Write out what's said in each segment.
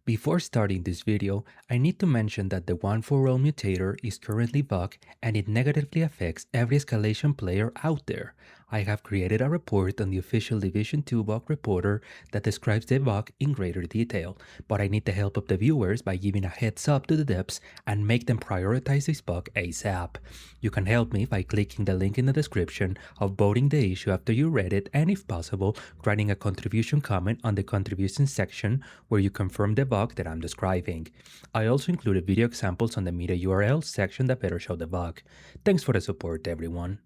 Before starting this video, I need to mention that the 1-for-all mutator is currently bugged and it negatively affects every escalation player out there. I have created a report on the official Division 2 bug reporter that describes the bug in greater detail, but I need the help of the viewers by giving a heads up to the devs and make them prioritize this bug ASAP. You can help me by clicking the link in the description of voting the issue after you read it, and if possible, writing a contribution comment on the contribution section where you confirm the bug that I'm describing. I also included video examples on the meta URL section that better show the bug. Thanks for the support, everyone.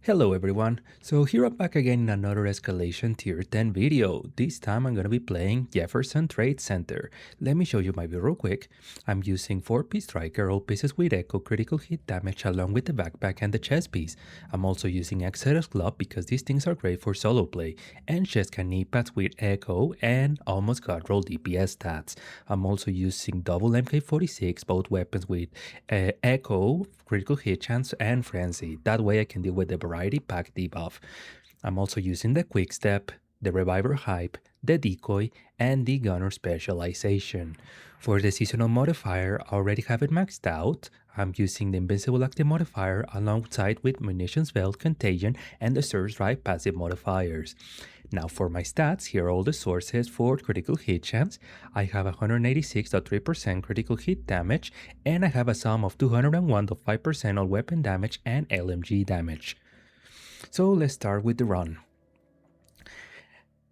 Hello everyone, so here I'm back again in another Escalation Tier 10 video. This time I'm going to be playing Jefferson Trade Center. Let me show you my view real quick. I'm using 4-piece striker, all pieces with echo, critical hit damage along with the backpack and the chest piece. I'm also using Exodus Glove because these things are great for solo play, and chest can knee pads with echo and almost god roll DPS stats. I'm also using double MK46, both weapons with echo, critical hit chance and frenzy. That way I can deal with the variety pack debuff. I'm also using the quick step, the reviver hype, the decoy, and the gunner specialization. For the seasonal modifier, I already have it maxed out. I'm using the invincible active modifier alongside with munitions belt, contagion, and the surge drive passive modifiers. Now for my stats, here are all the sources for critical hit chance. I have 186.3% critical hit damage, and I have a sum of 201.5% on weapon damage and LMG damage. So let's start with the run.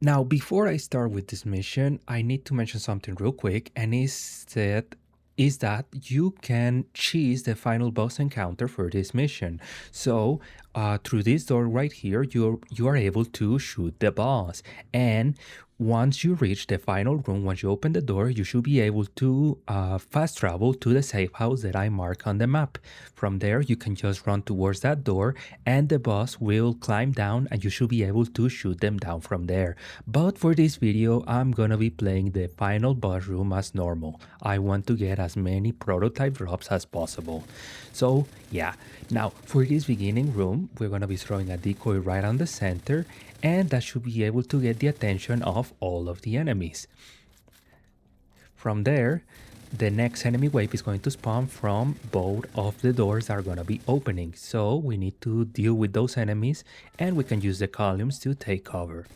Now, before I start with this mission, I need to mention something real quick, and is that you can cheese the final boss encounter for this mission. So through this door right here, you are able to shoot the boss, and once you reach the final room, once you open the door, you should be able to fast travel to the safe house that I mark on the map. From there, you can just run towards that door and the boss will climb down and you should be able to shoot them down from there. But for this video, I'm gonna be playing the final boss room as normal. I want to get as many prototype drops as possible. So yeah, now for this beginning room, we're gonna be throwing a decoy right on the center, and that should be able to get the attention of all of the enemies. From there, the next enemy wave is going to spawn from both of the doors that are going to be opening. So we need to deal with those enemies, and we can use the columns to take cover.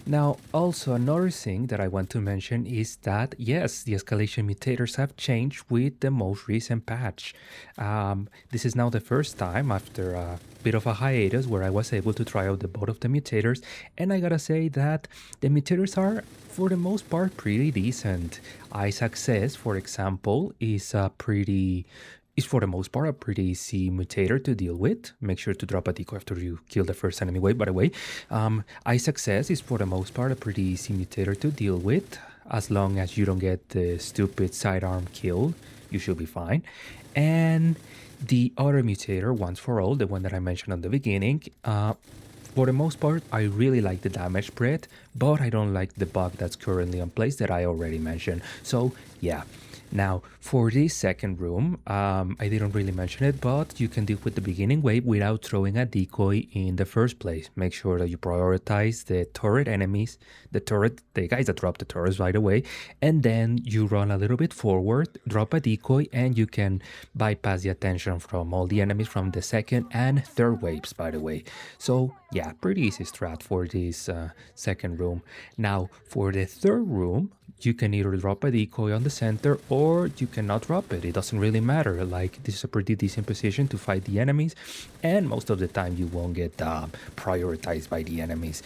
Now, also another thing that I want to mention is that, yes, the escalation mutators have changed with the most recent patch. This is now the first time after a bit of a hiatus where I was able to try out both of the mutators, and I gotta say that the mutators are, for the most part, pretty decent. Ice Access, for example, is for the most part a pretty easy mutator to deal with. Make sure to drop a decoy after you kill the first enemy wave, by the way. Ice Success is for the most part a pretty easy mutator to deal with. As long as you don't get the stupid sidearm kill, you should be fine. And the other mutator, Once for All, the one that I mentioned on the beginning, for the most part, I really like the damage spread, but I don't like the bug that's currently in place that I already mentioned. So yeah. Now, for this second room, I didn't really mention it, but you can deal with the beginning wave without throwing a decoy in the first place. Make sure that you prioritize the turret enemies, the guys that drop the turrets right away, and then you run a little bit forward, drop a decoy, and you can bypass the attention from all the enemies from the second and third waves, by the way. So yeah, pretty easy strat for this second room. Now, for the third room, you can either drop a decoy on the center or you cannot drop it. It doesn't really matter. Like, this is a pretty decent position to fight the enemies, and most of the time you won't get prioritized by the enemies.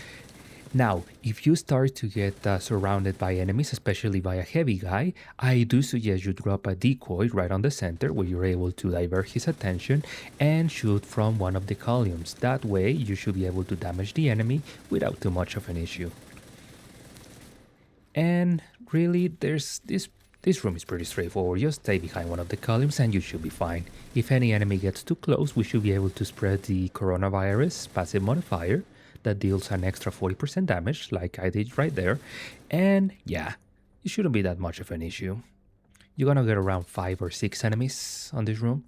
Now, if you start to get surrounded by enemies, especially by a heavy guy, I do suggest you drop a decoy right on the center where you're able to divert his attention and shoot from one of the columns. That way, you should be able to damage the enemy without too much of an issue. And really, this room is pretty straightforward. Just stay behind one of the columns and you should be fine. If any enemy gets too close, we should be able to spread the coronavirus passive modifier that deals an extra 40% damage, like I did right there. And yeah, it shouldn't be that much of an issue. You're gonna get around 5 or 6 enemies on this room.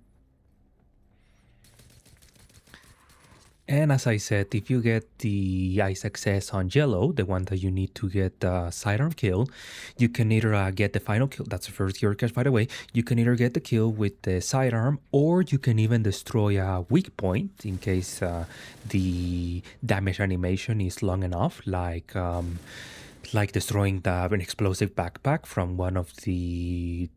And as I said, if you get the eye success on yellow, the one that you need to get the sidearm kill, you can either get the final kill. That's the first gear catch, by the way. You can either get the kill with the sidearm, or you can even destroy a weak point in case the damage animation is long enough, like destroying an explosive backpack from one of the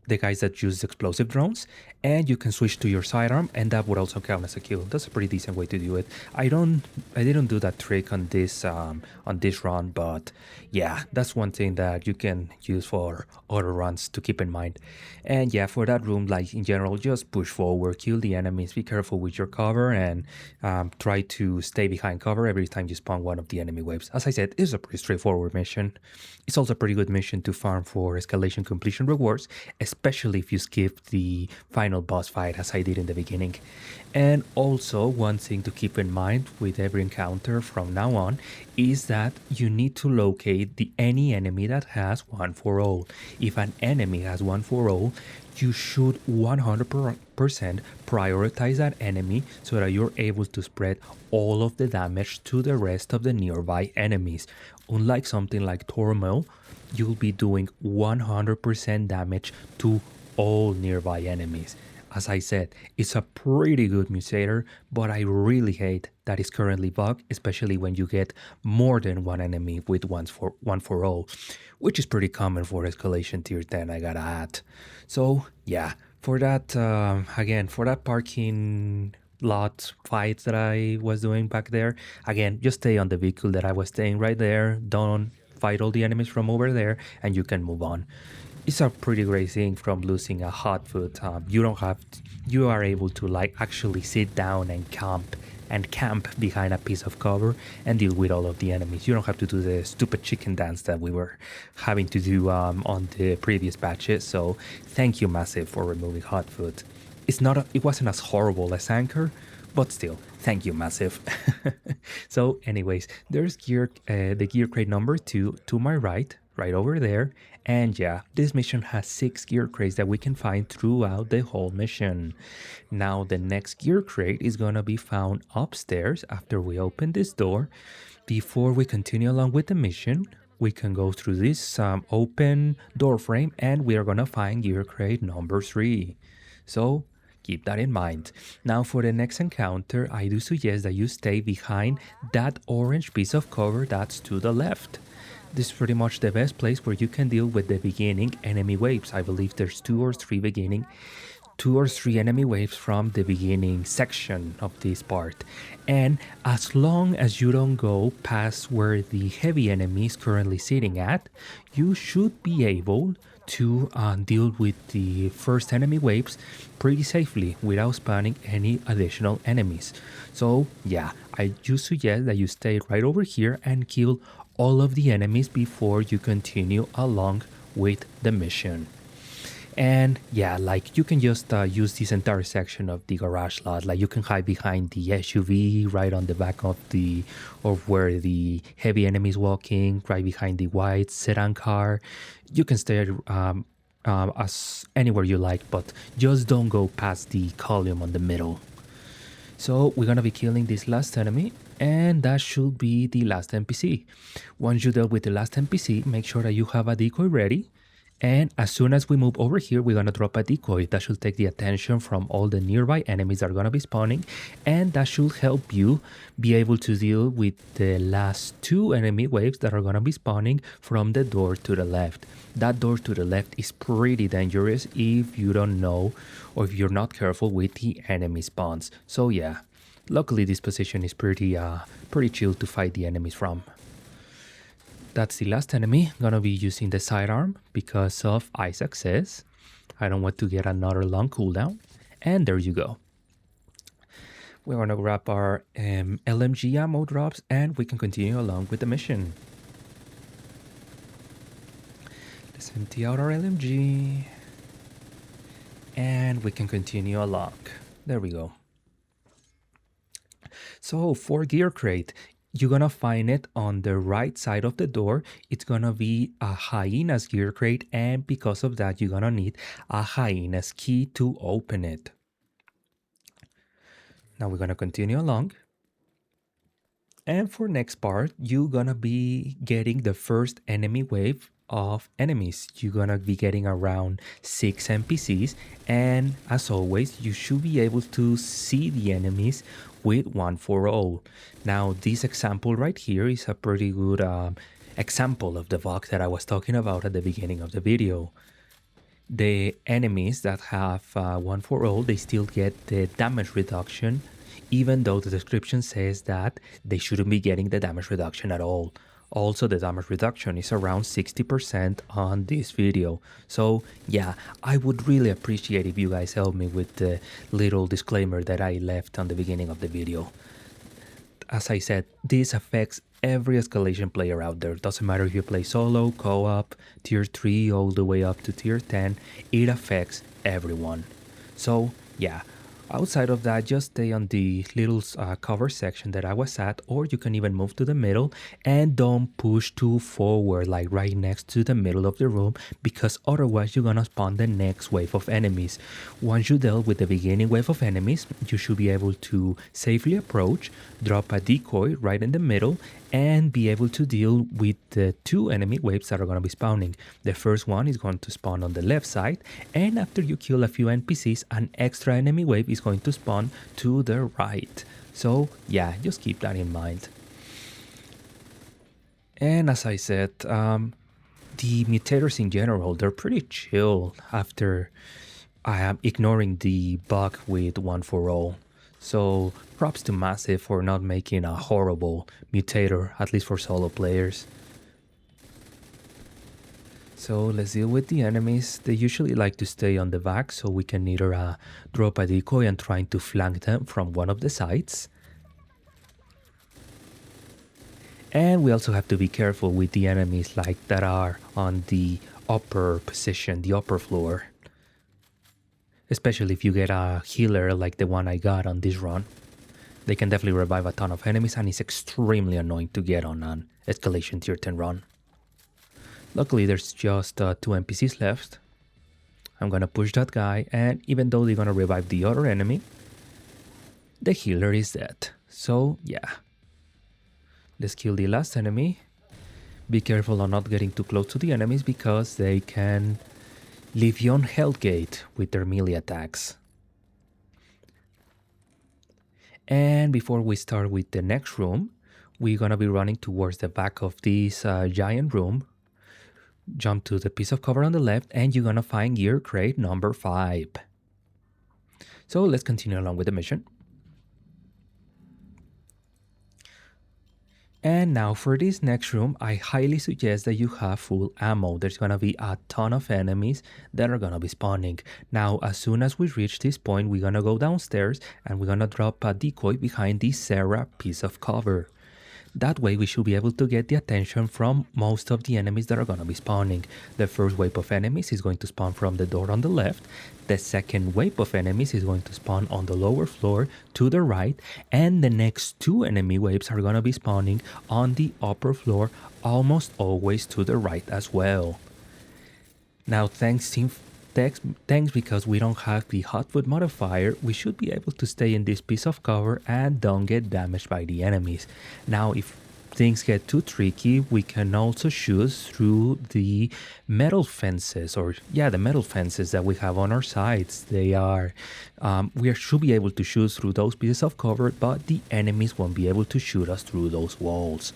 guys that use explosive drones, and you can switch to your sidearm, and that would also count as a kill. That's a pretty decent way to do it. I didn't do that trick on this run, but yeah, that's one thing that you can use for other runs to keep in mind. And yeah, for that room, like in general, just push forward, kill the enemies, be careful with your cover, and try to stay behind cover every time you spawn one of the enemy waves. As I said, it's a pretty straightforward mission. It's also a pretty good mission to farm for escalation completion rewards, especially if you skip the final boss fight as I did in the beginning. And also, one thing to keep in mind with every encounter from now on is that you need to locate any enemy that has one for all. If an enemy has one for all, you should 100% prioritize that enemy so that you're able to spread all of the damage to the rest of the nearby enemies. Unlike something like Turmoil, you'll be doing 100% damage to all nearby enemies. As I said, it's a pretty good mutator, but I really hate that it's currently bugged, especially when you get more than one enemy with one for all, which is pretty common for escalation tier 10, I gotta add. So yeah, for that again, for that parking lot fights that I was doing back there, again, just stay on the vehicle that I was staying right there. Don't fight all the enemies from over there, and you can move on. It's a pretty great thing from losing a hot foot. You don't have you are able to like actually sit down and camp behind a piece of cover and deal with all of the enemies. You don't have to do the stupid chicken dance that we were having to do on the previous patches. So thank you, Massive, for removing hot foot. It wasn't as horrible as Anchor, but still, thank you, Massive. So, anyways, there's the gear crate number 2 to my right over there. And yeah, this mission has 6 gear crates that we can find throughout the whole mission. Now, the next gear crate is gonna be found upstairs after we open this door. Before we continue along with the mission, we can go through this open door frame, and we are gonna find gear crate number 3. So keep that in mind. Now for the next encounter, I do suggest that you stay behind that orange piece of cover that's to the left. This is pretty much the best place where you can deal with the beginning enemy waves. I believe there's 2 or 3 enemy waves from the beginning section of this part. And as long as you don't go past where the heavy enemy is currently sitting at, you should be able to deal with the first enemy waves pretty safely without spawning any additional enemies. So yeah, I do suggest that you stay right over here and kill all of the enemies before you continue along with the mission. And yeah, like you can just use this entire section of the garage lot. Like you can hide behind the SUV right on the back of where the heavy enemy is walking, right behind the white sedan car. You can stay as anywhere you like, but just don't go past the column on the middle. So we're gonna be killing this last enemy, and that should be the last NPC. Once you deal with the last NPC, make sure that you have a decoy ready. And as soon as we move over here, we're gonna drop a decoy that should take the attention from all the nearby enemies that are gonna be spawning, and that should help you be able to deal with the last 2 enemy waves that are gonna be spawning from the door to the left. That door to the left is pretty dangerous if you don't know or if you're not careful with the enemy spawns. So yeah, luckily this position is pretty chill to fight the enemies from. That's the last enemy. Gonna be using the sidearm because of eye success. I don't want to get another long cooldown. And there you go. We're gonna grab our LMG ammo drops, and we can continue along with the mission. Let's empty out our LMG. And we can continue along. There we go. So for gear crate, you're gonna find it on the right side of the door. It's gonna be a Hyenas gear crate, and because of that, you're gonna need a Hyenas key to open it. Now we're gonna continue along. And for next part, you're gonna be getting the first enemy wave of enemies. You're gonna be getting around 6 NPCs, and as always, you should be able to see the enemies with one for all. Now, this example right here is a pretty good example of the bug that I was talking about at the beginning of the video. The enemies that have one for all, they still get the damage reduction, even though the description says that they shouldn't be getting the damage reduction at all. Also, the damage reduction is around 60% on this video. So yeah, I would really appreciate if you guys help me with the little disclaimer that I left on the beginning of the video. As I said, this affects every escalation player out there. Doesn't matter if you play solo, co-op, tier 3 all the way up to tier 10, it affects everyone. So yeah, outside of that, just stay on the little cover section that I was at, or you can even move to the middle, and don't push too forward, like right next to the middle of the room, because otherwise you're gonna spawn the next wave of enemies. Once you deal with the beginning wave of enemies, you should be able to safely approach, drop a decoy right in the middle, and be able to deal with the 2 enemy waves that are going to be spawning. The first one is going to spawn on the left side, and after you kill a few NPCs, an extra enemy wave is going to spawn to the right. So yeah, just keep that in mind. And as I said, the mutators in general, they're pretty chill after I am ignoring the bug with one for all. So props to Massive for not making a horrible mutator, at least for solo players. So let's deal with the enemies. They usually like to stay on the back, so we can either drop a decoy and trying to flank them from one of the sides. And we also have to be careful with the enemies like that are on the upper position, the upper floor. Especially if you get a healer like the one I got on this run. They can definitely revive a ton of enemies, and it's extremely annoying to get on an Escalation tier 10 run. Luckily there's just 2 NPCs left. I'm gonna push that guy, and even though they're gonna revive the other enemy, the healer is dead. So yeah. Let's kill the last enemy. Be careful on not getting too close to the enemies because they can leave you on Hellgate with their melee attacks. And before we start with the next room, we're gonna be running towards the back of this giant room. Jump to the piece of cover on the left, and you're gonna find gear crate number 5. So let's continue along with the mission. And now for this next room, I highly suggest that you have full ammo. There's gonna be a ton of enemies that are gonna be spawning. Now, as soon as we reach this point, we're gonna go downstairs and we're gonna drop a decoy behind this Sarah piece of cover. That way we should be able to get the attention from most of the enemies that are going to be spawning. The first wave of enemies is going to spawn from the door on the left. The second wave of enemies is going to spawn on the lower floor to the right. And the next 2 enemy waves are going to be spawning on the upper floor, almost always to the right as well. Now thanks because we don't have the hotfoot modifier, we should be able to stay in this piece of cover and don't get damaged by the enemies. Now if things get too tricky, we can also shoot through the metal fences, the metal fences that we have on our sides. They are, we should be able to shoot through those pieces of cover, but the enemies won't be able to shoot us through those walls.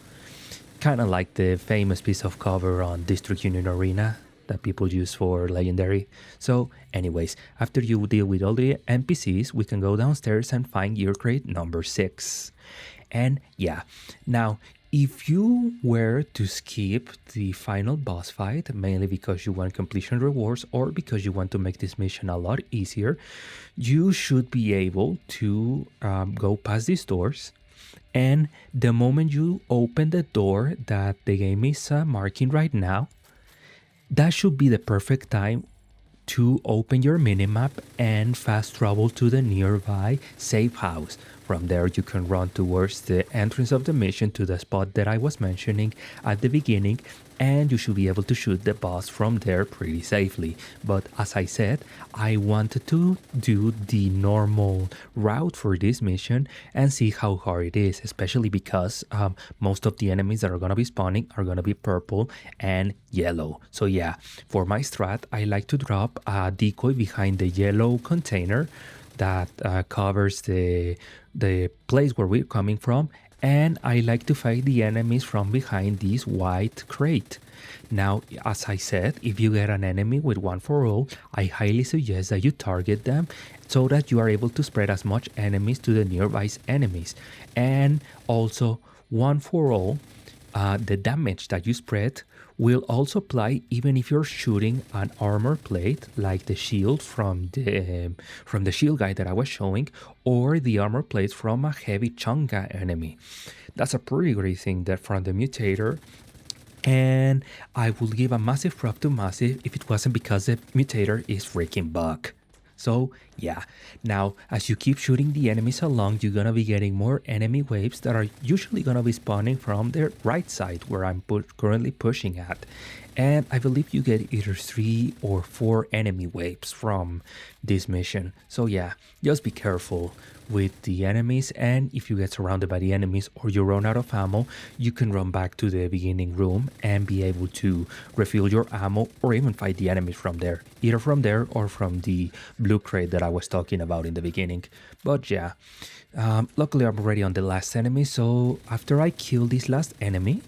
Kind of like the famous piece of cover on District Union Arena that people use for Legendary. So anyways, after you deal with all the NPCs, we can go downstairs and find gear crate number 6. And yeah, now if you were to skip the final boss fight, mainly because you want completion rewards or because you want to make this mission a lot easier, you should be able to go past these doors. And the moment you open the door that the game is marking right now, that should be the perfect time to open your minimap and fast travel to the nearby safe house. From there, you can run towards the entrance of the mission to the spot that I was mentioning at the beginning, and you should be able to shoot the boss from there pretty safely. But as I said, I wanted to do the normal route for this mission and see how hard it is, especially because most of the enemies that are going to be spawning are going to be purple and yellow. So yeah, for my strat, I like to drop a decoy behind the yellow container that covers the place where we're coming from, and I like to fight the enemies from behind this white crate. Now, as I said, if you get an enemy with one for all, I highly suggest that you target them so that you are able to spread as much enemies to the nearby enemies. And also, one for all, the damage that you spread will also apply even if you're shooting an armor plate like the shield from the shield guy that I was showing, or the armor plate from a heavy chunga enemy. That's a pretty great thing that from the mutator. And I would give a massive prop to Massive if it wasn't because the mutator is freaking bug. So yeah, now as you keep shooting the enemies along, you're gonna be getting more enemy waves that are usually gonna be spawning from the right side where I'm currently pushing at. And I believe you get either 3 or 4 enemy waves from this mission. So yeah, just be careful with the enemies, and if you get surrounded by the enemies or you run out of ammo, you can run back to the beginning room and be able to refill your ammo or even fight the enemies from there, either from there or from the blue crate that I was talking about in the beginning. But yeah, luckily I'm already on the last enemy, so after I kill this last enemy,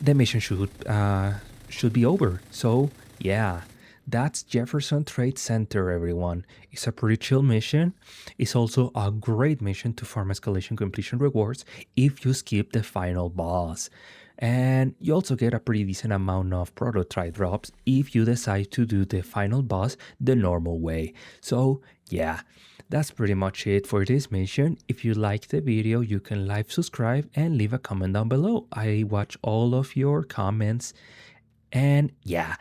the mission should be over. So yeah, that's Jefferson Trade Center, everyone. It's a pretty chill mission. It's also a great mission to farm Escalation Completion Rewards if you skip the final boss. And you also get a pretty decent amount of prototype drops if you decide to do the final boss the normal way. So yeah, that's pretty much it for this mission. If you liked the video, you can like, subscribe, and leave a comment down below. I watch all of your comments. And yeah,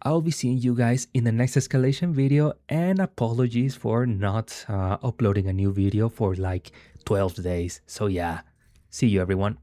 I'll be seeing you guys in the next escalation video, and apologies for not uploading a new video for like 12 days. So yeah, see you everyone.